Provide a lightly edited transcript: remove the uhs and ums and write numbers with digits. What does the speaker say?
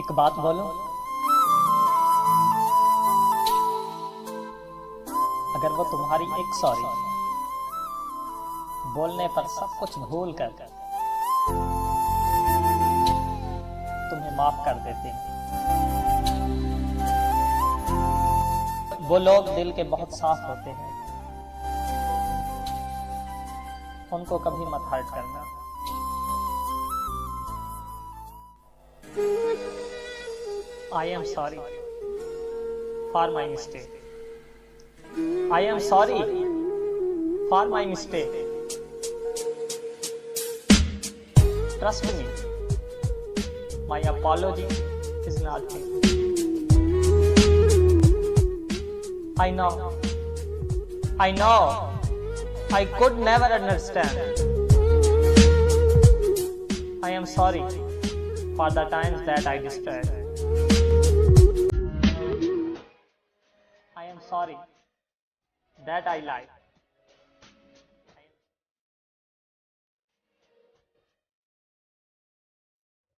एक बात बोलूं, अगर वो तुम्हारी एक सॉरी बोलने पर सब कुछ भूल कर तुम्हें माफ कर देते हैं। वो लोग दिल के बहुत साफ होते हैं, उनको कभी मत हर्ट करना। I am sorry for my mistake. I am sorry for my mistake. Trust me, my apology is nothing. I know, I could never understand. I am sorry for the times that I destroyed. I am sorry that I lied.